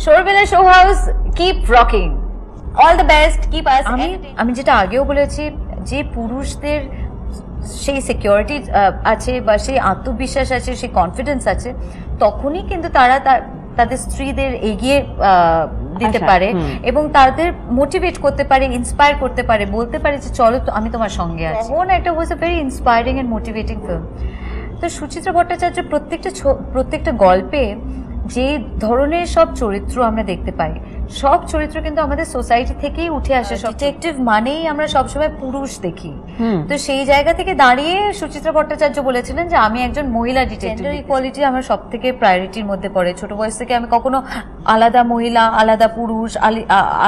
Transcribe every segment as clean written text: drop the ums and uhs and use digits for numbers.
Sharmila show house, keep rocking, all the best, keep আস। আমি যেটা আগেও বলেছি, যে পুরুষদের সেই সিকিউরিটি আছে বা সেই আত্মবিশ্বাস আছে, সেই কনফিডেন্স আছে, তখনই কিন্তু তারা তাদের স্ত্রীদের এগিয়ে দিতে পারে এবং তাদের মোটিভেট করতে পারে, ইন্সপায়ার করতে পারে, বলতে পারে যে চলো আমি তোমার সঙ্গে আছি। তখন একটা was a very inspiring and motivating film. তো সুচিত্রা ভট্টাচার্য প্রত্যেকটা গল্পে যে ধরনের সব চরিত্র আমরা দেখতে পাই, সব চরিত্র কিন্তু আমাদের সোসাইটি থেকেই উঠে আসে। ডিটেকটিভ মানেই আমরা সবসময় পুরুষ দেখি, তো সেই জায়গা থেকে দাঁড়িয়ে সুচিত্রা ভট্টাচার্য বলেছিলেন যে আমি একজন মহিলা ডিটেকটিভ। ইকুয়ালিটি আমার সব থেকে প্রায়োরিটির মধ্যে পড়ে। ছোট বয়স থেকে আমি কখনো আলাদা মহিলা, আলাদা পুরুষ,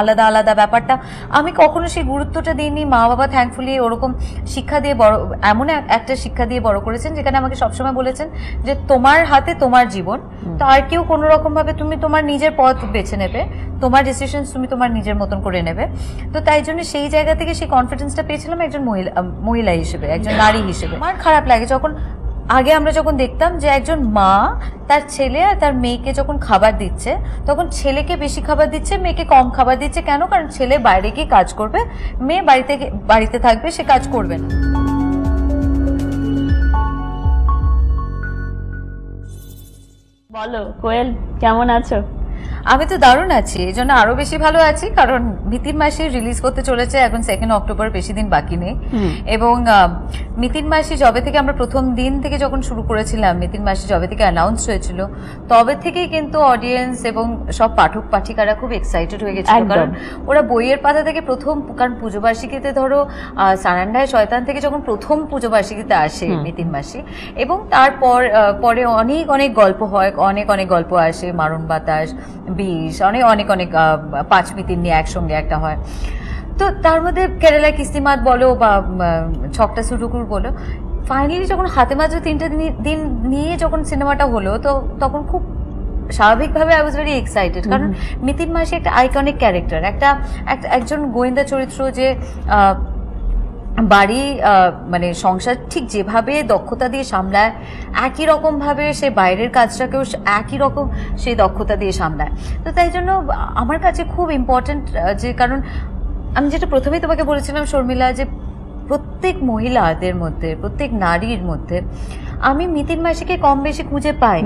আলাদা আলাদা ব্যাপারটা আমি কখনো সেই গুরুত্বটা দিইনি। মা বাবা থ্যাঙ্কফুলি ওরকম শিক্ষা দিয়ে বড়, এমন একটা শিক্ষা দিয়ে বড় করেছেন যেখানে আমাকে সবসময় বলেছেন যে তোমার হাতে তোমার জীবন, তো আর কেউ কোনো রকম ভাবে তুমি তোমার নিজের পথ বেছে নেবে, তোমার ডিসিশন তুমি তোমার নিজের মতন করে নেবে। তো তাই জন্য সেই জায়গা থেকে সেই কনফিডেন্সটা পেয়েছিলাম একজন মহিলা হিসেবে, একজন নারী হিসেবে। আমার খারাপ লাগে যখন আগে আমরা যখন দেখতাম যে একজন মা তার ছেলে আর তার মেয়েকে যখন খাবার দিচ্ছে, তখন ছেলেকে বেশি খাবার দিচ্ছে, মেয়েকে কম খাবার দিচ্ছে। কেন? কারণ ছেলে বাইরে গিয়ে কাজ করবে, মেয়ে বাড়িতে থাকবে, সে কাজ করবে না। বলো কোয়েল, কেমন আছো? আমি তো দারুণ আছি, এই জন্য আরো বেশি ভালো আছি, কারণ মিতিন মাসি রিলিজ করতে চলেছে এখন 2 অক্টোবর, বেশি দিন বাকি নেই। এবং মিতিন মাসি যবে থেকে আমরা প্রথম দিন থেকে যখন শুরু করেছিলাম, মিতিন মাসি যবে থেকে অ্যানাউন্স হয়েছিল, তবে থেকেই কিন্তু অডিয়েন্স এবং সব পাঠক পাঠিকারা খুব এক্সাইটেড হয়ে গেছিল। কারণ ওরা বইয়ের পাতা থেকে প্রথম, কারণ পুজো বার্ষিকীতে ধরো সারান্ডায় শয়তান থেকে যখন প্রথম পুজো বার্ষিকীতে আসে মিতিন মাসি, এবং তারপর পরে অনেক অনেক গল্প হয়, অনেক অনেক গল্প আসে, মারণ বাতাস, বিষ, অনেক 5 মিতিন নিয়ে একসঙ্গে একটা হয়। তো তার মধ্যে কেরালা কিস্তিমাত বলো বা ছকটা সুটুকুর বলো, ফাইনালি যখন হাতে মাঝে 3টে দিন নিয়ে যখন সিনেমাটা হলো, তো তখন খুব স্বাভাবিকভাবে আই ওয়াজ ভেরি এক্সাইটেড। কারণ মিতিন মাসি একটা আইকনিক ক্যারেক্টার, একজন গোয়েন্দা চরিত্র যে বাড়ি মানে সংসার ঠিক যেভাবে দক্ষতা দিয়ে সামলায়, একই রকম ভাবে সে বাইরের কাজটাকেও একই রকম সেই দক্ষতা দিয়ে সামলায়। তো তাই জন্য আমার কাছে খুব ইম্পর্টেন্ট, যে কারণ আমি যেটা প্রথমেই তোমাকে বলেছিলাম শর্মিলা, যে প্রত্যেক মহিলাদের মধ্যে, প্রত্যেক নারীর মধ্যে আমি মিতিন মাসিকে কম বেশি খুঁজে পাই।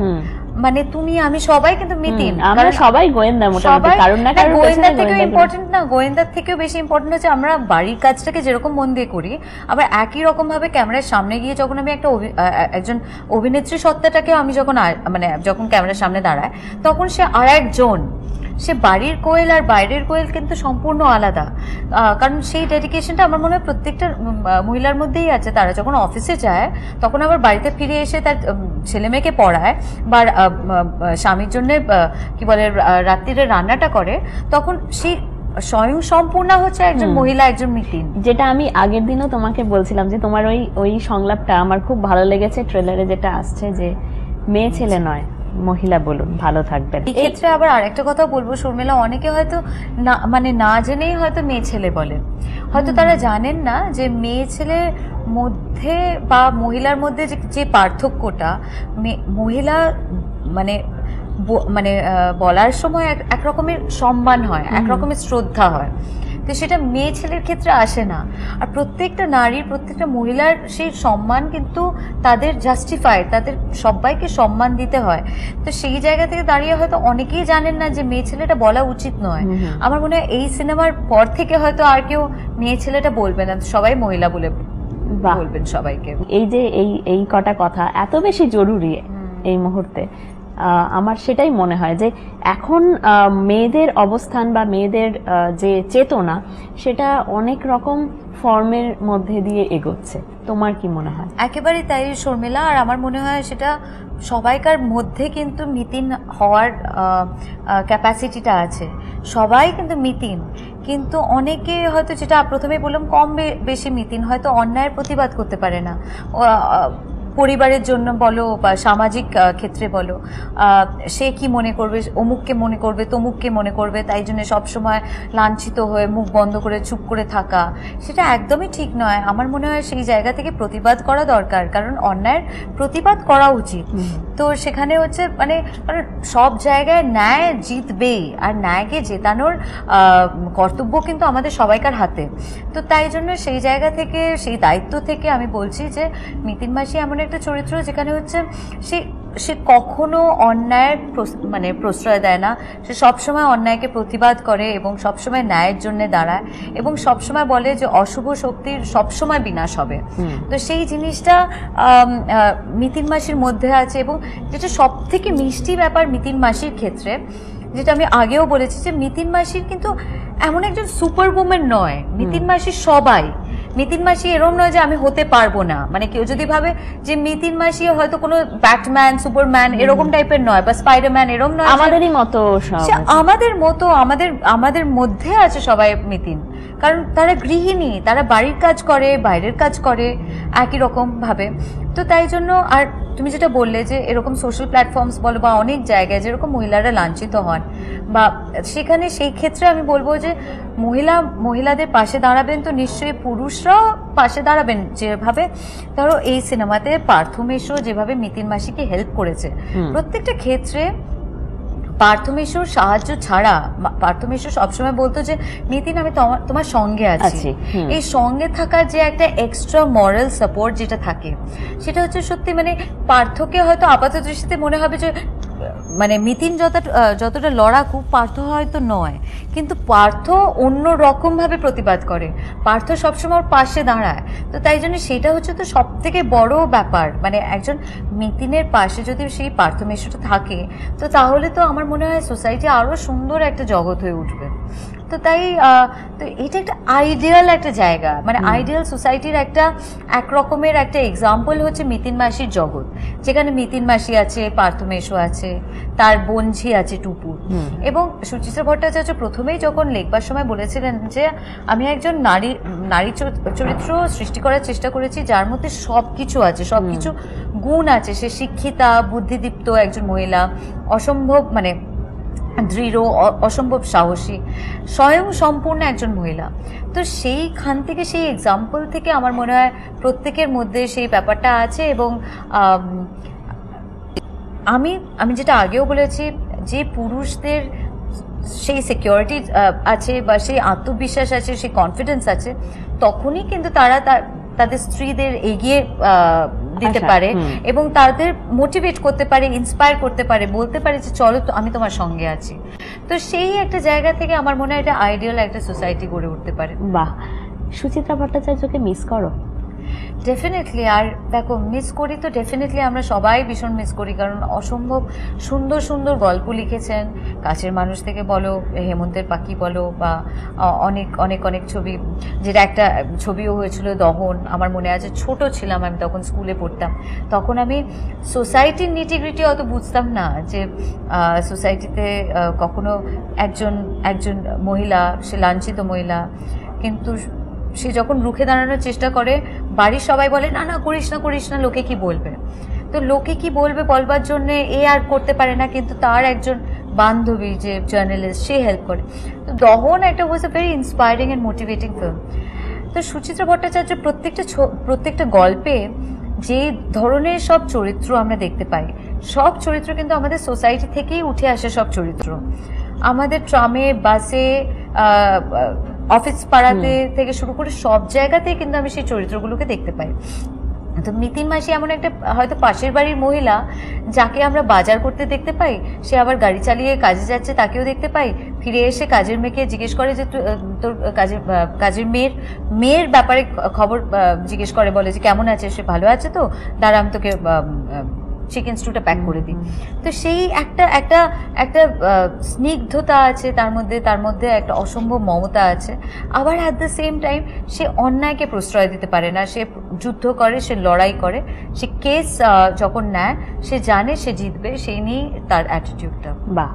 মানে তুমি আমি সবাই কিন্তু মিতিন, আমরা সবাই গোয়েন্দা, মোটামুটি কারণ না কারণ গোয়েন্দার থেকেও ইম্পর্টেন্ট না, গোয়েন্দার থেকেও বেশি ইম্পর্টেন্ট হচ্ছে আমরা বাড়ির কাজটাকে যেরকম মন দিয়ে করি, আবার একই রকম ভাবে ক্যামেরার সামনে গিয়ে যখন আমি একজন অভিনেত্রী সত্তাটাকে আমি যখন মানে যখন ক্যামেরার সামনে দাঁড়ায়, তখন সে আর একজন, সে বাড়ির কোয়েল আর বাইরের কোয়েল কিন্তু সম্পূর্ণ আলাদা। কারণ সেই ডেডিকেশনটা আমার মনে হয় প্রত্যেকটা মহিলার মধ্যেই আছে। তারা যখন অফিসে যায়, তখন আবার বাড়িতে ফিরে এসে তার ছেলে মেয়েকে পড়ায় বা স্বামীর জন্য কি বলে রাত্রিরে রান্নাটা করে, তখন সেই স্বয়ং সম্পূর্ণ হচ্ছে একজন মহিলা, একজন মিতিন। যেটা আমি আগের দিনও তোমাকে বলছিলাম যে তোমার ওই সংলাপটা আমার খুব ভালো লেগেছে, ট্রেলারে যেটা আসছে যে মেয়ে ছেলে নয় মহিলা বলুন, ভালো থাকবেন। এই ক্ষেত্রে আবার আরেকটা কথা বলবো শর্মিলা, অনেকে হয়তো না, মানে না জেনেই হয়তো মেয়ে ছেলে বলে, হয়তো তারা জানেন না যে মেয়ে ছেলের মধ্যে বা মহিলার মধ্যে যে পার্থক্যটা, মহিলা মানে বলার সময় এক রকমের সম্মান হয়, এক রকমের শ্রদ্ধা হয়, তো সেটা মেয়ে ছেলের ক্ষেত্রে আসে না। আর প্রত্যেকটা নারীর, প্রত্যেকটা মহিলার সেই সম্মান কিন্তু তাদের জাস্টিফাইড, তাদের সবাইকে সম্মান দিতে হয়। তো সেই জায়গা থেকে দাঁড়িয়ে হয়তো অনেকেই জানেন না যে মেয়ে ছেলেটা বলা উচিত নয়। আমার মনে হয় এই সিনেমার পর থেকে হয়তো আর কেউ মেয়ে ছেলেটা বলবে না, সবাই মহিলা বলে বলবেন সবাইকে। এই যে এই কটা কথা এত বেশি জরুরি এই মুহূর্তে, আমার সেটাই মনে হয় যে এখন মেয়েদের অবস্থান বা মেয়েদের যে চেতনা, সেটা অনেক রকম ফর্মের মধ্যে দিয়ে এগোচ্ছে। তোমার কি মনে হয়? একেবারেই তাই শর্মিলা, আর আমার মনে হয় সেটা সবাইকার মধ্যে কিন্তু মিতিন হওয়ার ক্যাপাসিটিটা আছে, সবাই কিন্তু মিতিন। কিন্তু অনেকে হয়তো, যেটা প্রথমে বললাম, কম বেশি মিতিন, হয়তো অন্যায়ের প্রতিবাদ করতে পারে না, পরিবারের জন্য বলো বা সামাজিক ক্ষেত্রে বলো, সে কি মনে করবে, অমুককে মনে করবে, তমুককে মনে করবে, তাই জন্য সবসময় লাঞ্ছিত হয়ে মুখ বন্ধ করে চুপ করে থাকা, সেটা একদমই ঠিক নয়। আমার মনে হয় সেই জায়গা থেকে প্রতিবাদ করা দরকার, কারণ অন্যায়ের প্রতিবাদ করা উচিত। তো সেখানে হচ্ছে মানে সব জায়গায় ন্যায় জিতবেই, আর ন্যায়কে জেতানোর কর্তব্য কিন্তু আমাদের সবাইকার হাতে। তো তাই জন্য সেই জায়গা থেকে, সেই দায়িত্ব থেকে আমি বলছি যে মিতিন মাসি এমন একটা চরিত্র যেখানে হচ্ছে সে কখনো অন্যায়ের মানে প্রশ্রয় দেয় না, সে সবসময় অন্যায়কে প্রতিবাদ করে এবং সবসময় ন্যায়ের জন্য দাঁড়ায় এবং সবসময় বলে যে অশুভ শক্তির সবসময় বিনাশ হবে। তো সেই জিনিসটা মিতিন মাসির মধ্যে আছে। এবং যেটা সব থেকে মিষ্টি ব্যাপার মিতিন মাসির ক্ষেত্রে, যেটা আমি আগেও বলেছি, যে মিতিন মাসির কিন্তু এমন একজন সুপার উমেন নয়। মিতিন মাসির সবাই, মিতিন মাসি এরম নয় যে আমি হতে পারবো না, মানে কেউ যদি ভাবে যে মিতিন মাসি হয়তো কোনো ব্যাটম্যান, সুপারম্যান এরকম টাইপের নয়, বা স্পাইডারম্যান এরম নয়, আমাদেরই মতো, আমাদের মতো, আমাদের মধ্যে আছে সবাই মিতিন। কারণ তারা গৃহিণী, তারা বাড়ির কাজ করে, বাইরের কাজ করে একই রকম ভাবে। তো তাই জন্য, আর তুমি যেটা বললে যে এরকম সোশ্যাল প্ল্যাটফর্মস বলো বা অনেক জায়গায় যেরকম মহিলারা লাঞ্ছিত হন, বা সেখানে সেই ক্ষেত্রে আমি বলবো যে মহিলাদের পাশে দাঁড়াবেন তো নিশ্চয়ই পুরুষরাও পাশে দাঁড়াবেন। যেভাবে ধরো এই সিনেমাতে পার্থ মেশো যেভাবে মিতিন মাসিকে হেল্প করেছে প্রত্যেকটা ক্ষেত্রে, পার্থ মেশোর সাহায্য ছাড়া, পার্থ মেশো সবসময় বলতো যে মিতিন আমি তোমার সঙ্গে আছি। এই সঙ্গে থাকার যে একটা এক্সট্রা মরাল সাপোর্ট যেটা থাকে, সেটা হচ্ছে সত্যি, মানে পার্থকে হয়তো আপাত দৃষ্টিতে মনে হবে যে মানে মিতিন যতটা লড়াকু পার্থ হয়তো নয়, কিন্তু পার্থ অন্য রকম ভাবে প্রতিবাদ করে, পার্থ সবসময় ওর পাশে দাঁড়ায়। তো তাই জন্য সেটা হচ্ছে তো সব থেকে বড় ব্যাপার, মানে একজন মিতিনের পাশে যদি সেই পার্থ মেশোটা থাকে, তো তাহলে তো আমার মনে হয় সোসাইটি আরো সুন্দর একটা জগৎ হয়ে উঠবে। তো তাই তো এটা একটা আইডিয়াল একটা জায়গা, মানে আইডিয়াল সোসাইটির একটা একরকমের একটা এক্সাম্পল হচ্ছে মিতিন মাসির জগৎ, যেখানে মিতিন মাসি আছে, পার্থ মেশো আছে, তার বোনঝি আছে টুপুর। এবং সুচিত্রা ভট্টাচার্য প্রথমেই যখন লিখবার সময় বলেছিলেন যে আমি একজন নারী চরিত্র সৃষ্টি করার চেষ্টা করেছি যার মধ্যে সবকিছু আছে, সবকিছু গুণ আছে। সে শিক্ষিতা, বুদ্ধিদীপ্ত একজন মহিলা, অসম্ভব মানে দৃঢ়, অসম্ভব সাহসী, স্বয়ং সম্পূর্ণ একজন মহিলা। তো সেইখান থেকে, সেই এক্সাম্পল থেকে আমার মনে হয় প্রত্যেকের মধ্যে সেই ব্যাপারটা আছে। এবং আমি যেটা আগেও বলেছি, যে পুরুষদের সেই সিকিউরিটি আছে বা সেই আত্মবিশ্বাস আছে, সেই কনফিডেন্স আছে, তখনই কিন্তু তারা তাদের স্ত্রীদের এগিয়ে দিতে পারে এবং তাদের মোটিভেট করতে পারে, ইন্সপায়ার করতে পারে, বলতে পারে যে চলো আমি তোমার সঙ্গে আছি। তো সেই একটা জায়গা থেকে আমার মনে হয় এটা আইডিয়াল একটা সোসাইটি গড়ে উঠতে পারে। বাহ, সুচিত্রা ভট্টাচার্যকে মিস করো? ডেফিনেটলি। আর দেখো, মিস করি তো ডেফিনেটলি, আমরা সবাই ভীষণ মিস করি, কারণ অসম্ভব সুন্দর সুন্দর গল্প লিখেছেন। কাছের মানুষ থেকে বলো, হেমন্তের পাখি বলো, বা অনেক অনেক অনেক ছবি, যেটা একটা ছবিও হয়েছিল দহন, আমার মনে আছে ছোট ছিলাম আমি তখন, স্কুলে পড়তাম, তখন আমি সোসাইটির নিটিগ্রিটি অত বুঝতাম না, যে সোসাইটিতে কখনো একজন মহিলা, সে লাঞ্ছিত মহিলা, কিন্তু সে যখন রুখে দাঁড়ানোর চেষ্টা করে, বাড়ির সবাই বলে না না করিস না করিস না, লোকে কি বলবে। তো লোকে কি বলবে বলবার জন্য এ আর করতে পারে না, কিন্তু তার একজন বান্ধবী যে জার্নালিস্ট, সে হেল্প করে। তো দহন একটা was a very inspiring and motivating film. তো সুচিত্রা ভট্টাচার্য প্রত্যেকটা গল্পে যে ধরনের সব চরিত্র আমরা দেখতে পাই, সব চরিত্র কিন্তু আমাদের সোসাইটি থেকেই উঠে আসে। সব চরিত্র আমাদের ট্রামে, বাসে, অফিস পাড়াতে থেকে শুরু করে সব জায়গাতেই কিন্তু আমি সেই চরিত্রগুলোকে দেখতে পাই। তো মিতিন মাসি এমন একটা হয়তো পাশের বাড়ির মহিলা যাকে আমরা বাজার করতে দেখতে পাই, সে আবার গাড়ি চালিয়ে কাজে যাচ্ছে তাকেও দেখতে পাই, ফিরে এসে কাজের মেয়েকে জিজ্ঞেস করে যে তোর কাজের মেয়ের ব্যাপারে খবর জিজ্ঞেস করে, বলে যে কেমন আছে, সে ভালো আছে তো, দাঁড়া আমি তোকে চিকেন স্টুটা প্যাক করে দিই। তো সেই একটা স্নিগ্ধতা আছে তার মধ্যে একটা অসম্ভব মমতা আছে। আবার অ্যাট দ্য সেম টাইম সে অন্যায়কে প্রশ্রয় দিতে পারে না, সে যুদ্ধ করে, সে লড়াই করে, সে কেস যখন নেয় সে জানে সে জিতবে, সেই নিয়েই তার অ্যাটিটিউডটা। বাহ,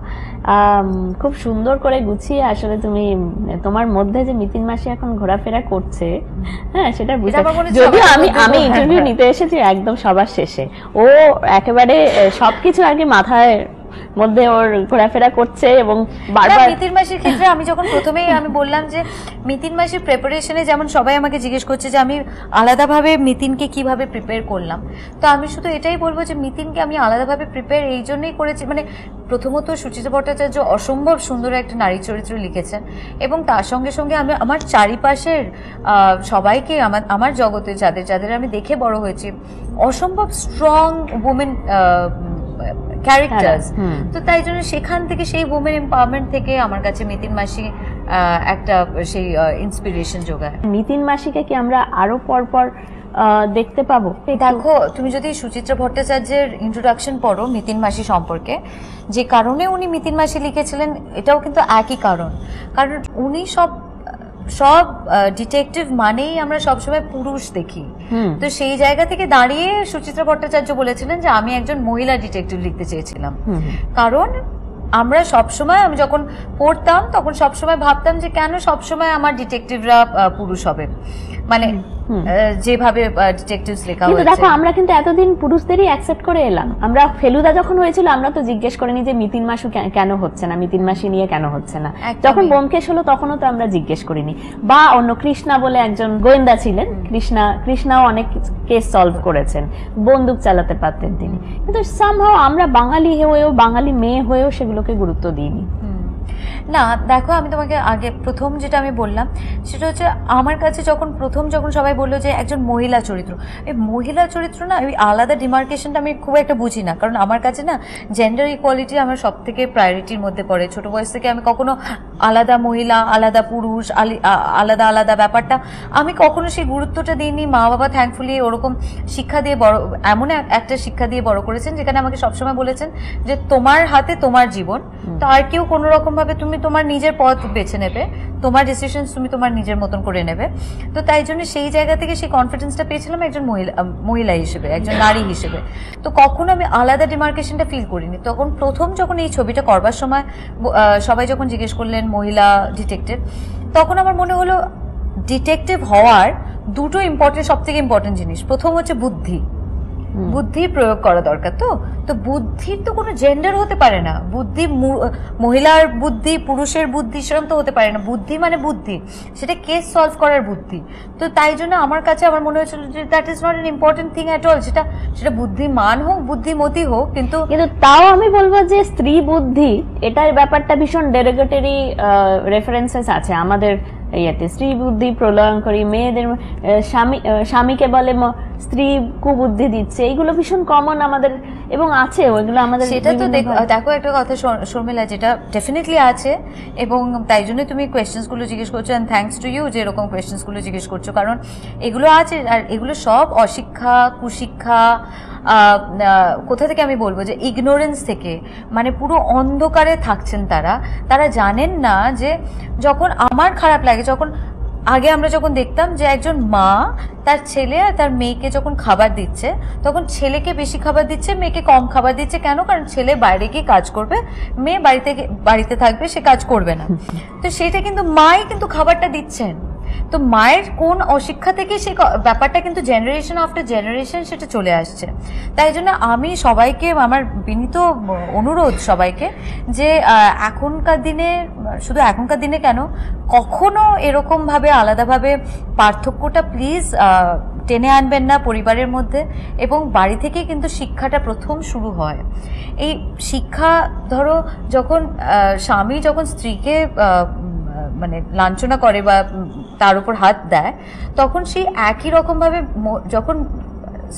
খুব সুন্দর করে গুছিয়ে আসলে তুমি তোমার মধ্যে যে মিতিন মাসি এখন ঘোরাফেরা করছে, হ্যাঁ সেটা বুঝতে, যদিও আমি ইন্টারভিউ নিতে এসেছি একদম সবার শেষে, ও একেবারে সবকিছু আর কি মাথায় মধ্যে ওর ঘোরাফেরা করছে এবং বারবার মিতিন মাসির ক্ষেত্রে আমি যখন প্রথমেই আমি বললাম যে মিতিন মাসির প্রিপারেশনে যেমন সবাই আমাকে জিজ্ঞেস করছে যে আমি আলাদাভাবে মিতিনকে কিভাবে প্রিপেয়ার করলাম, তো আমি শুধু এটাই বলবো যে মিতিনকে আমি আলাদাভাবে প্রিপেয়ার এই জন্যই করেছি, মানে প্রথমত সুচিত্রা ভট্টাচার্য অসম্ভব সুন্দর একটা নারী চরিত্র লিখেছেন এবং তার সঙ্গে সঙ্গে আমি আমার চারিপাশের সবাইকে আমার জগতে যাদের যাদের আমি দেখে বড় হয়েছি অসম্ভব স্ট্রং উমেন ক্যারেক্টার্স, তো তাই জন্য সেখান থেকে সেই উমেন এম্পাওয়ারমেন্ট থেকে আমার কাছে মিতিন মাসি একটা সেই ইন্সপিরেশন যোগায়। মিতিন মাসিকে কি আমরা আরো পরপর দেখতে পাবো? দেখো তুমি যদি সুচিত্রা ভট্টাচার্যের ইন্ট্রোডাকশন পড়ো মিতিন মাসি সম্পর্কে, যে কারণে উনি মিতিন মাসি লিখেছিলেন এটাও কিন্তু একই কারণ, কারণ উনি সব ডিটেকটিভ মানেই আমরা সবসময় পুরুষ দেখি, তো সেই জায়গা থেকে দাঁড়িয়ে সুচিত্রা ভট্টাচার্য বলেছিলেন যে আমি একজন মহিলা ডিটেকটিভ লিখতে চেয়েছিলাম, কারণ আমরা সবসময় আমি যখন পড়তাম তখন সবসময় ভাবতাম যে কেন সবসময় আমার ডিটেকটিভরা পুরুষ হবে, মানে যেভাবে ডিটেকটিভস লেখা হয়েছে। দেখো আমরা কিন্তু এতদিন পুরুষদেরই অ্যাকসেপ্ট করে এলাম, আমরা ফেলুদা যখন হয়েছিল আমরা তো জিজ্ঞেস করিনি যে মিতিন মাসি কেন হচ্ছে না, মিতিন মাসি নিয়ে কেন হচ্ছে না, যখন ব্যোমকেশ হলো তখনও তো আমরা জিজ্ঞেস করিনি, বা অন্য কৃষ্ণা বলে একজন গোয়েন্দা ছিলেন, কৃষ্ণাও অনেক কেস সলভ করেছেন, বন্দুক চালাতে পারতেন তিনি, কিন্তু সামহাও আমরা বাঙালি হয়েও বাঙালি মেয়ে হয়েও সেগুলোকে গুরুত্ব দিইনি। না দেখো আমি তোমাকে আগে প্রথম যেটা আমি বললাম সেটা হচ্ছে আমার কাছে যখন সবাই বললো যে একজন মহিলা চরিত্র, এই মহিলা চরিত্র না ওই আলাদা ডিমার্কেশনটা আমি খুব একটা বুঝি না, কারণ আমার কাছে না জেন্ডার ইকুয়ালিটি আমার সব থেকে প্রায়োরিটির মধ্যে পড়ে। ছোট বয়স থেকে আমি কখনো আলাদা মহিলা আলাদা পুরুষ আলাদা আলাদা ব্যাপারটা আমি কখনো সেই গুরুত্বটা দিইনি। মা বাবা থ্যাঙ্কফুলি ওরকম শিক্ষা দিয়ে বড়, এমন একটা শিক্ষা দিয়ে বড় করেছেন যেখানে আমাকে সবসময় বলেছেন যে তোমার হাতে তোমার জীবন, তো আর কেউ কোনো রকম ভাবে তুমি তোমার নিজের পথ বেছে নেবে, তোমার ডিসিশন তুমি তোমার নিজের মতন করে নেবে। তো তাই জন্য সেই জায়গা থেকে সেই কনফিডেন্সটা পেয়েছিলাম একজন মহিলা হিসেবে, একজন নারী হিসেবে। তো কখনো আমি আলাদা ডিমার্কেশনটা ফিল করিনি। তখন প্রথম যখন এই ছবিটা করবার সময় সবাই যখন জিজ্ঞেস করলেন মহিলা ডিটেকটিভ, তখন আমার মনে হলো ডিটেকটিভ হওয়ার দুটো সব থেকে ইম্পর্টেন্ট জিনিস, প্রথম হচ্ছে বুদ্ধির প্রয়োগ করা দরকার। তো বুদ্ধির তো কোনো জেন্ডার হতে পারে না, বুদ্ধি মহিলার বুদ্ধি পুরুষের বুদ্ধি সেরকম তো হতে পারে না, বুদ্ধি মানে বুদ্ধি, সেটা কেস সলভ করার বুদ্ধি। তো তাই জন্য আমার কাছে আমার মনে হয়েছিল যে that is not an important thing at all, সেটা বুদ্ধিমান হোক বুদ্ধিমতী হোক, কিন্তু তাও আমি বলবো যে স্ত্রী বুদ্ধি এটার ব্যাপারটা ভীষণ ডেরিগেটরি রেফারেন্সেস আছে আমাদের ইয়েতে। স্ত্রী বুদ্ধি প্রলয়ঙ্করী, মেয়েদের স্বামীকে বলে স্ত্রী কুবুদ্ধি দিচ্ছে, এইগুলো ভীষণ কমন আমাদের এবং আছে ওইগুলো আমাদের। সেটা তো দেখো একটা কথা শর্মিলা, যেটা ডেফিনেটলি আছে এবং তাই জন্য তুমি কোয়েশ্চেন্স গুলো জিজ্ঞেস করছো, এন্ড থ্যাঙ্কস টু ইউ যে এরকম কোয়েশ্চেন্স গুলো জিজ্ঞেস করছো, কারণ এগুলো আছে। আর এগুলো সব অশিক্ষা কুশিক্ষা, কোথা থেকে আমি বলবো যে ইগনোরেন্স থেকে, মানে পুরো অন্ধকারে থাকছেন তারা জানেন না যে যখন আমার খারাপ লাগে, যখন আগে আমরা যখন দেখতাম যে একজন মা তার ছেলে আর তার মেয়েকে যখন খাবার দিচ্ছে, তখন ছেলেকে বেশি খাবার দিচ্ছে, মেয়েকে কম খাবার দিচ্ছে। কেন? কারণ ছেলে বাইরে গিয়ে কাজ করবে, মেয়ে বাড়িতে থাকবে, সে কাজ করবে না। তো সেটা কিন্তু মাই কিন্তু খাবারটা দিচ্ছেন। তো মায়ের কোন অশিক্ষা থেকে সেই ব্যাপারটা কিন্তু জেনারেশন আফটার জেনারেশন সেটা চলে আসছে। তাই জন্য আমি সবাইকে, আমার বিনীত অনুরোধ সবাইকে যে এখনকার দিনে, শুধু এখনকার দিনে কেন, কখনো এরকম ভাবে আলাদাভাবে পার্থক্যটা প্লিজ টেনে আনবেন না পরিবারের মধ্যে। এবং বাড়ি থেকেই কিন্তু শিক্ষাটা প্রথম শুরু হয়। এই শিক্ষা ধরো যখন স্বামী যখন স্ত্রীকে মানে লাঞ্ছনা করে বা তার উপর হাত দেয়, তখন সেই একই রকম ভাবে যখন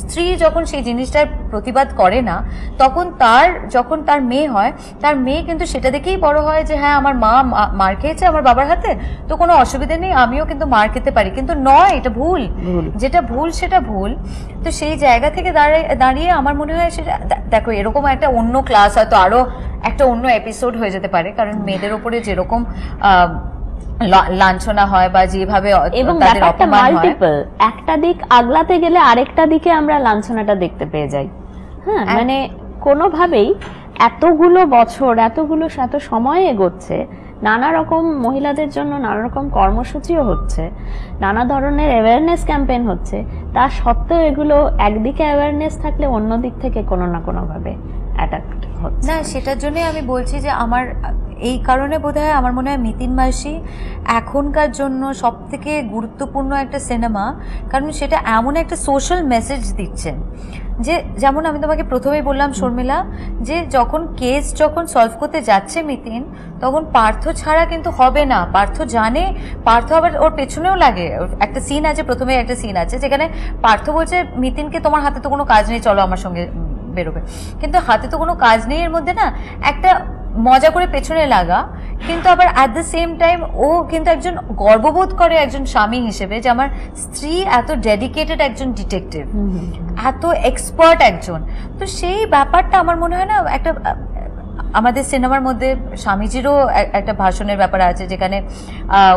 স্ত্রী যখন সেই জিনিসটার প্রতিবাদ করে না, তখন যখন তার মেয়ে হয়, তার মেয়ে কিন্তু সেটা দেখেই বড় হয় যে হ্যাঁ আমার মা মার খেয়েছে আমার বাবার হাতে, তো কোনো অসুবিধা নেই, আমিও কিন্তু মার খেতে পারি। কিন্তু নয়, এটা ভুল, যেটা ভুল সেটা ভুল। তো সেই জায়গা থেকে দাঁড়িয়ে আমার মনে হয় সেটা, দেখো এরকম একটা অন্য ক্লাস হয়তো আরো একটা অন্য এপিসোড হয়ে যেতে পারে, কারণ মেয়েদের উপরে যেরকম লাঞ্ছনা হয় বা যেভাবে এবং ব্যাপারটা মাল্টিপল, একটা দিক আগলাতে গেলে আরেকটা দিকে আমরা লাঞ্ছনাটা দেখতে পেয়ে যাই। হ্যাঁ, মানে কোনোভাবেই এতগুলো বছর এত সময় এগোচ্ছে, নানা রকম মহিলাদের জন্য নানা রকম কর্মসূচিও হচ্ছে, নানা ধরনের অ্যাওয়ারনেস ক্যাম্পেইন হচ্ছে, তা সত্ত্বেও এগুলো একদিকে অ্যাওয়ারনেস থাকলে অন্য দিক থেকে কোনো না কোনোভাবে অ্যাটাক হচ্ছে। না, সেটার জন্যই আমি বলছি যে আমার এই কারণে বোধহয় আমার মনে হয় মিতিন মাসি এখনকার জন্য সব থেকে গুরুত্বপূর্ণ একটা সিনেমা, কারণ সেটা এমন একটা সোশ্যাল মেসেজ দিচ্ছে যে, যেমন আমি তোমাকে প্রথমেই বললাম শর্মিলা, যে যখন সলভ করতে যাচ্ছে মিতিন, তখন পার্থ ছাড়া কিন্তু হবে না। পার্থ জানে, পার্থ আবার ওর পেছনেও লাগে। একটা সিন আছে, প্রথমে একটা সিন আছে যেখানে পার্থ বলছে মিতিনকে, তোমার হাতে তো কোনো কাজ নেই, চলো আমার সঙ্গে বেরোবে। কিন্তু হাতে তো কোনো কাজ নেই এর মধ্যে না একটা মজা করে পেছনে লাগা, কিন্তু আবার অ্যাট দ্য সেম টাইম ও কিন্তু একজন গর্ববোধ করে একজন স্বামী হিসেবে যে আমার স্ত্রী এত ডেডিকেটেড একজন ডিটেকটিভ, এত এক্সপার্ট একজন। তো সেই ব্যাপারটা আমার মনে হয় না একটা আমাদের সিনেমার মধ্যে স্বামীজিরও একটা ভাষণের ব্যাপার আছে, যেখানে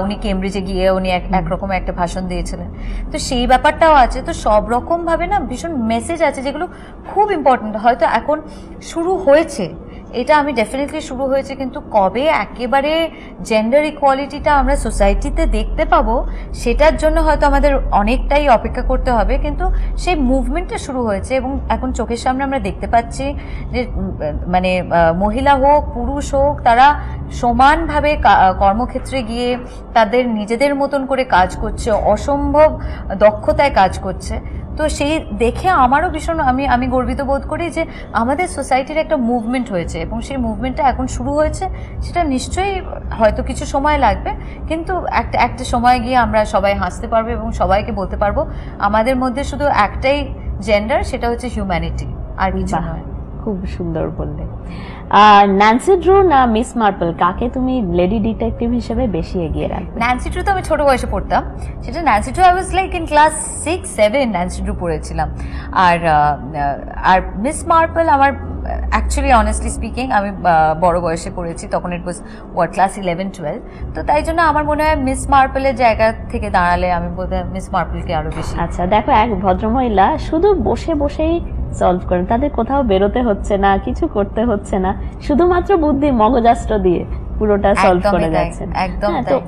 উনি কেমব্রিজে গিয়ে উনি একরকম একটা ভাষণ দিয়েছিলেন। তো সেই ব্যাপারটাও আছে। তো সব রকম ভাবে না ভীষণ মেসেজ আছে যেগুলো খুব ইম্পর্টেন্ট। হয়তো এখন শুরু হয়েছে, এটা আমি ডেফিনেটলি শুরু হয়েছে, কিন্তু কবে একেবারে জেন্ডার ইকুয়ালিটিটা আমরা সোসাইটিতে দেখতে পাবো সেটার জন্য হয়তো আমাদের অনেকটাই অপেক্ষা করতে হবে। কিন্তু সেই মুভমেন্টটা শুরু হয়েছে এবং এখন চোখের সামনে আমরা দেখতে পাচ্ছি যে মানে মহিলা হোক পুরুষ হোক, তারা সমানভাবে কর্মক্ষেত্রে গিয়ে তাদের নিজেদের মতন করে কাজ করছে, অসম্ভব দক্ষতায় কাজ করছে। তো সেই দেখে আমারও ভীষণ আমি গর্বিত বোধ করি যে আমাদের সোসাইটির একটা মুভমেন্ট হয়েছে এবং সেই মুভমেন্টটা এখন শুরু হয়েছে। সেটা নিশ্চয়ই হয়তো কিছু সময় লাগবে, কিন্তু একটা সময় গিয়ে আমরা সবাই হাসতে পারবো এবং সবাইকে বলতে পারবো আমাদের মধ্যে শুধু একটাই জেন্ডার, সেটা হচ্ছে হিউম্যানিটি, আর কিছু নয়। খুব সুন্দর বললে। ন্যান্সি ড্রু না মিস মার্পল, কাকে তুমি লেডি ডিটেকটিভ হিসেবে বেশি এগিয়ে রাখবে? ন্যান্সি ড্রু তো আমি ছোট বয়সে পড়তাম, সেটা Nancy Drew I was like in class 6-7 Nancy Drew পড়েছিলাম। আর মিস মার্পল আমার অ্যাকচুয়ালি অনেস্টলি স্পিকিং আমি বড় বয়সে পড়েছি, তখন ইট ওয়াজ ক্লাস 11-12। তো তাই জন্য আমার মনে হয় মিস মার্পলের জায়গা থেকে দাঁড়ালে আমি বোধহয় মিস মার্পলকে আরো বেশি। আচ্ছা দেখো, এক ভদ্রমহিলা শুধু বসে বসেই সলভ করেন, তাদের কোথাও বেরোতে হচ্ছে না, কিছু করতে হচ্ছে না, শুধুমাত্র বুদ্ধি মগজাস্ত্র দিয়ে পুরোটা সলভ করে যাচ্ছেন।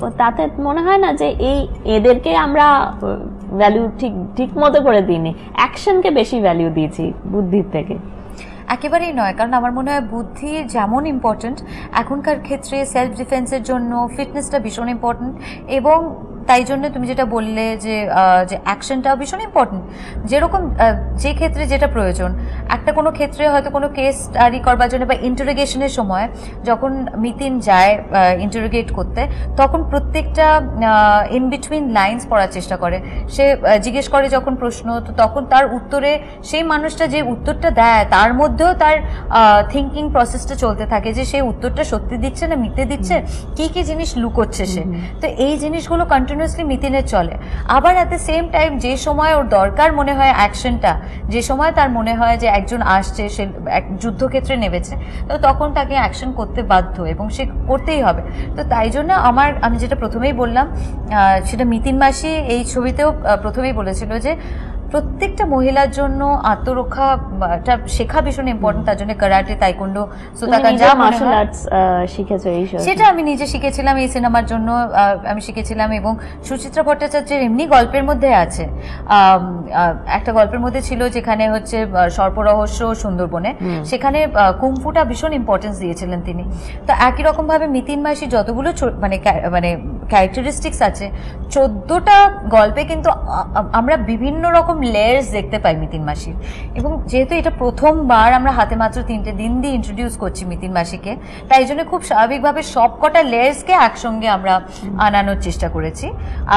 তো তাতে মনে হয় না যে এদেরকে আমরা ভ্যালু ঠিক মতো করে দিইনি, অ্যাকশনকে বেশি ভ্যালু দিয়েছি বুদ্ধির থেকে? একেবারেই নয়, কারণ আমার মনে হয় বুদ্ধি যেমন ইম্পর্টেন্ট এখনকার ক্ষেত্রে সেলফ ডিফেন্সের জন্য ফিটনেসটা ভীষণ ইম্পর্টেন্ট, এবং তাই জন্য তুমি যেটা বললে যে অ্যাকশনটাও ভীষণ ইম্পর্টেন্ট। যেরকম যে ক্ষেত্রে যেটা প্রয়োজন, একটা কোনো ক্ষেত্রে হয়তো কোনো কেস স্টাডি করবার জন্য বা ইন্টারোগেশনের সময় যখন মিতিন যায় ইন্টারোগেট করতে, তখন প্রত্যেকটা ইন বিটুইন লাইন্স পড়ার চেষ্টা করে। সে জিজ্ঞেস করে যখন প্রশ্ন, তো তখন তার উত্তরে সেই মানুষটা যে উত্তরটা দেয় তার মধ্যেও তার থিঙ্কিং প্রসেসটা চলতে থাকে যে সেই উত্তরটা সত্যি দিচ্ছে না মিথ্যে দিচ্ছে, কি কি জিনিস লুকোচ্ছে সে। তো এই জিনিসগুলো কন্টিনিউয়াসলি মিতিনের চলে। আবার অ্যাট দ্য সেম টাইম যে সময় ওর দরকার মনে হয় অ্যাকশনটা, যে সময় তার মনে হয় যে একজন আসছে, সে এক যুদ্ধক্ষেত্রে নেমেছে, তো তখন তাকে অ্যাকশন করতে বাধ্য এবং সে করতেই হবে। তো তাই জন্য আমি যেটা প্রথমেই বললাম, সেটা মিতিন মাসি এই ছবিতেও প্রথমেই বলেছিল যে প্রত্যেকটা মহিলার জন্য আত্মরক্ষাটা শেখা ভীষণ ইম্পর্টেন্ট। তার জন্য কারাটে, তাইকোন্ডো, সোতাকান যা মার্শাল আর্টস শিখেছো, সেটা আমি নিজে শিখেছিলাম এই সিনেমার জন্য। আমি শিখেছিলাম, এবং সুচিত্রা ভট্টাচার্যের এমনি গল্পের মধ্যে আছে, একটা গল্পের মধ্যে ছিল যেখানে হচ্ছে সর্পরহস্য সুন্দরবনে, সেখানে কুংফুটা ভীষণ ইম্পর্টেন্স দিয়েছিলেন তিনি। তো একই রকম ভাবে মিতিন মাসি যতগুলো মানে ক্যারেক্টারিস্টিক্স আছে 14টা গল্পে কিন্তু আমরা বিভিন্ন রকম লেয়ার্স দেখতে পাই মিতিন মাসির। এবং যেহেতু এটা প্রথমবার আমরা হাতে মাত্র 3টে দিন দিয়ে ইন্ট্রোডিউস করছি মিতিন মাসিকে, তাই জন্য খুব স্বাভাবিকভাবে সবকটা লেয়ার্সকে একসঙ্গে আমরা আনানোর চেষ্টা করেছি।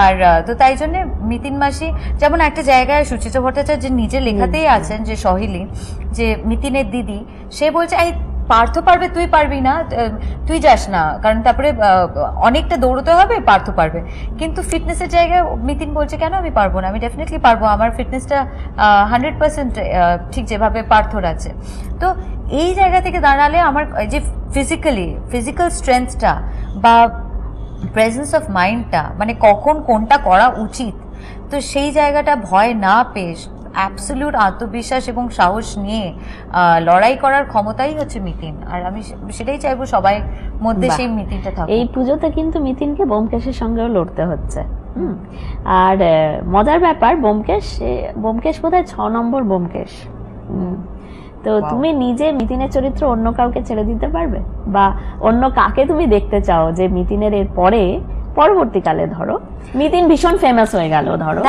আর তো তাই জন্য মিতিন মাসি যেমন একটা জায়গায় সুচিত্রা ভট্টাচার্য নিজের লেখাতেই আছেন, যে সহিলি, যে মিতিনের দিদি, সে বলছে এই পার্থ পারবে, তুই পারবি না, তুই যাস না, কারণ তারপরে অনেকটা দৌড়তে হবে, পার্থ পারবে। কিন্তু ফিটনেসের জায়গায় মিতিন বলছে কেন আমি পারবো না, আমি ডেফিনেটলি পারবো, আমার ফিটনেসটা 100% ঠিক যেভাবে পার্থর আছে। তো এই জায়গা থেকে দাঁড়ালে আমার যে ফিজিক্যাল স্ট্রেংথটা বা প্রেজেন্স অফ মাইন্ডটা, মানে কখন কোনটা করা উচিত, তো সেই জায়গাটা ভয় না পেয়ে অ্যাবসলিউট আত্মবিশ্বাস এবং সাহস নিয়ে লড়াই করার ক্ষমতাই হচ্ছে মিতিন, আর আমি সেটাই চাইবো সবাই মধ্যে সেই মিতিনটা থাকুক। এই পুজোতে কিন্তু মিতিনকে ব্যোমকেশের সঙ্গেও লড়তে হচ্ছে। আর মজার ব্যাপার, ব্যোমকেশ বোধহয় 6 নম্বর ব্যোমকেশ। তো তুমি নিজে মিতিনের চরিত্র অন্য কাউকে ছেড়ে দিতে পারবে, বা অন্য কাকে তুমি দেখতে চাও যে মিতিনের এর পরবর্তীকালে ধরো মিতিন ভীষণ ফেমাস হয়ে গেল, ধরো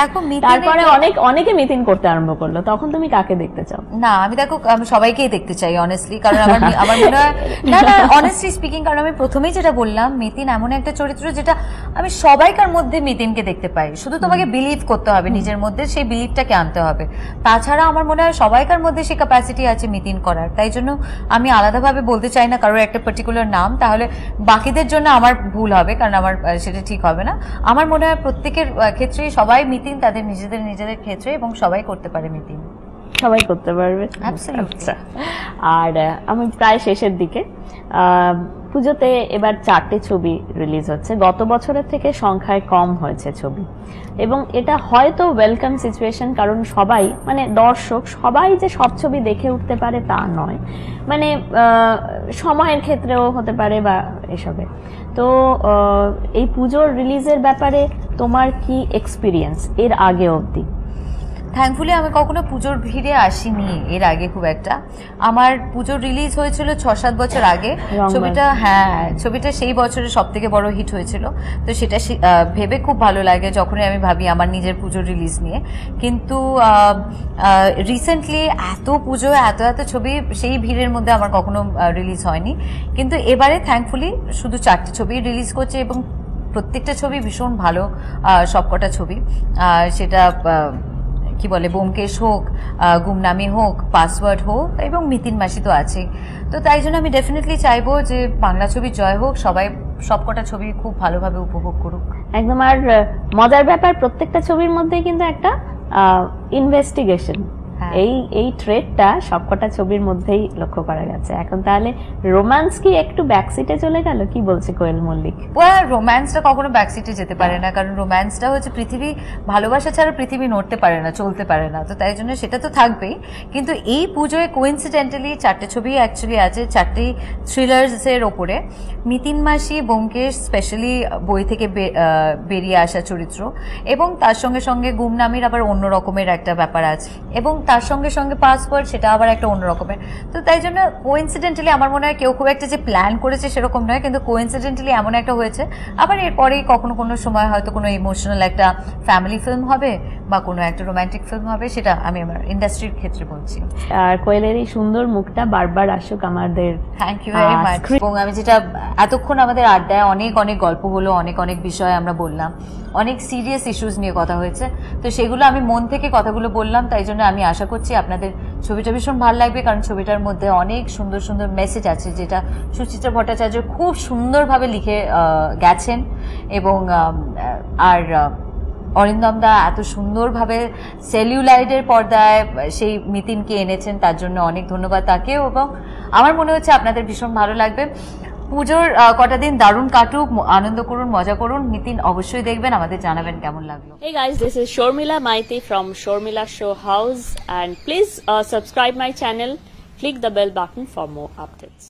তারপরে অনেকে মিতিন করতে আরম্ভ করলো, তখন তুমি কাকে দেখতে চাও? না আমি আমি সবাইকেই দেখতে চাই অনেস্টলি, কারণ আমার মনে হয় না অনেস্টলি স্পিকিং, কারণ আমি প্রথমেই যেটা বললাম মিতিন এমন একটা চরিত্র যেটা আমি সবাইকার মধ্যে মিতিনকে দেখতে পাই, শুধু তোমাকে বিলিভ করতে হবে, নিজের মধ্যে সেই বিলিভটাকে আনতে হবে। তাছাড়া আমার মনে হয় সবাইকার মধ্যে সেই ক্যাপাসিটি আছে মিতিন করার, তাই জন্য আমি আলাদাভাবে বলতে চাই না কারোর একটা পার্টিকুলার নাম, তাহলে বাকিদের জন্য আমার ভুল হবে, কারণ আমার সেটা ঠিক হবে না। আমার মনে হয় প্রত্যেকের ক্ষেত্রে সবাই মিতিন তাদের নিজেদের ক্ষেত্রে, এবং সবাই করতে পারে মিতিন, সবাই করতে পারবে। আচ্ছা, আর আমি প্রায় শেষের দিকে, পুজোতে এবার 4টে ছবি রিলিজ হচ্ছে, গত বছরের থেকে সংখ্যায় কম হয়েছে ছবি, এবং এটা হয়তো ওয়েলকাম সিচুয়েশন, কারণ সবাই মানে দর্শক সবাই যে সব ছবি দেখে উঠতে পারে তা নয়, মানে সময়ের ক্ষেত্রেও হতে পারে বা এসবে। তো এই পুজোর রিলিজের ব্যাপারে তোমার কি এক্সপিরিয়েন্স এর আগে অবধি? থ্যাঙ্কফুলি আমি কখনো পুজোর ভিড়ে আসিনি এর আগে খুব একটা। আমার পুজোর রিলিজ হয়েছিল 6-7 বছর আগে ছবিটা, ছবিটা সেই বছরে সব থেকে বড় হিট হয়েছিল, তো সেটা ভেবে খুব ভালো লাগে যখনই আমি ভাবি আমার নিজের পুজোর রিলিজ নিয়ে। কিন্তু রিসেন্টলি এত পুজো এত ছবি, সেই ভিড়ের মধ্যে আমার কখনো রিলিজ হয়নি, কিন্তু এবারে থ্যাঙ্কফুলি শুধু 4টে ছবি রিলিজ করছে, এবং প্রত্যেকটা ছবি ভীষণ ভালো, সবকটা ছবি, সেটা কি বলে ব্যোমকেশ হোক, গুমনামি হোক, পাসওয়ার্ড হোক, এবং মিতিন মাসি তো আছে। তো তাই জন্য আমি ডেফিনেটলি চাইবো যে বাংলা ছবি জয় হোক, সবাই সবকটা ছবি খুব ভালোভাবে উপভোগ করুক। একদম। আর মজার ব্যাপার, প্রত্যেকটা ছবির মধ্যে কিন্তু একটা ইনভেস্টিগেশন, এই ট্রেডটা সবকটা ছবির মধ্যেই লক্ষ্য করা গেছে। এখন তাহলে রোম্যান্স কি একটু ব্যাকসিটে চলে গেল, কি বলছে কোয়েল মল্লিক? রোম্যান্সটা কখনো ব্যাকসিটে যেতে পারে না, কারণ রোম্যান্সটা হচ্ছে পৃথিবী, ভালোবাসা ছাড়া পৃথিবী নড়তে পারে না, চলতে পারে না, তো তাই জন্য সেটা তো থাকবেই। কিন্তু এই পুজোয় কোইন্সিডেন্টালি 4টে ছবি অ্যাকচুয়ালি আছে, 4টে থ্রিলার্স এর ওপরে। মিতিন মাসি, ব্যোমকেশ স্পেশালি বই থেকে বেরিয়ে আসা চরিত্র, এবং তার সঙ্গে সঙ্গে গুমনামির আবার অন্য রকমের একটা ব্যাপার আছে, এবং তার সঙ্গে সঙ্গে পাসওয়ার্ড, সেটা আবার একটা অন্য রকমের। তো তাই জন্য কোইন্সিডেন্টালি আমার মনে হয় কেউ খুব একটা যে প্ল্যান করেছে সেরকম নয়, কিন্তু কোইন্সিডেন্টালি এমন একটা হয়েছে। আবার এরপরেই কখনো কোনো সময় হয়তো কোনো ইমোশনাল একটা ফ্যামিলি ফিল্ম হবে বা কোনো একটা রোমান্টিক ফিল্ম হবে, সেটা আমি আমার ইন্ডাস্ট্রির ক্ষেত্রে বলছি। আর কোয়েলের এই সুন্দর মুখটা বারবার আসুক আমাদের। Thank you very much. এবং আমি যেটা এতক্ষণ আমাদের আড্ডায় অনেক গল্প হলো, অনেক বিষয় আমরা বললাম, অনেক সিরিয়াস ইস্যুস নিয়ে কথা হয়েছে, তো সেগুলো আমি মন থেকে কথাগুলো বললাম। তাই জন্য আমি আশা করছি আপনাদের ছবিটা ভীষণ ভালো লাগবে, কারণ ছবিটার মধ্যে অনেক সুন্দর সুন্দর মেসেজ আছে, যেটা সুচিত্রা ভট্টাচার্য খুব সুন্দরভাবে লিখে গেছেন, এবং আর অরিন্দম দা এত সুন্দরভাবে সেলুলাইডের পর্দায় সেই মিতিনকে এনেছেন, তার জন্য অনেক ধন্যবাদ তাকেও, এবং আমার মনে হচ্ছে আপনাদের ভীষণ ভালো লাগবে। পুজোর কটা দিন দারুণ কাটুক, আনন্দ করুন, মজা করুন। মিতিন অবশ্যই দেখবেন, আমাদের জানাবেন কেমন লাগলো। Hey guys, this is Shormila Maiti from Shormila Show House, and please subscribe my channel, click the bell button for more updates.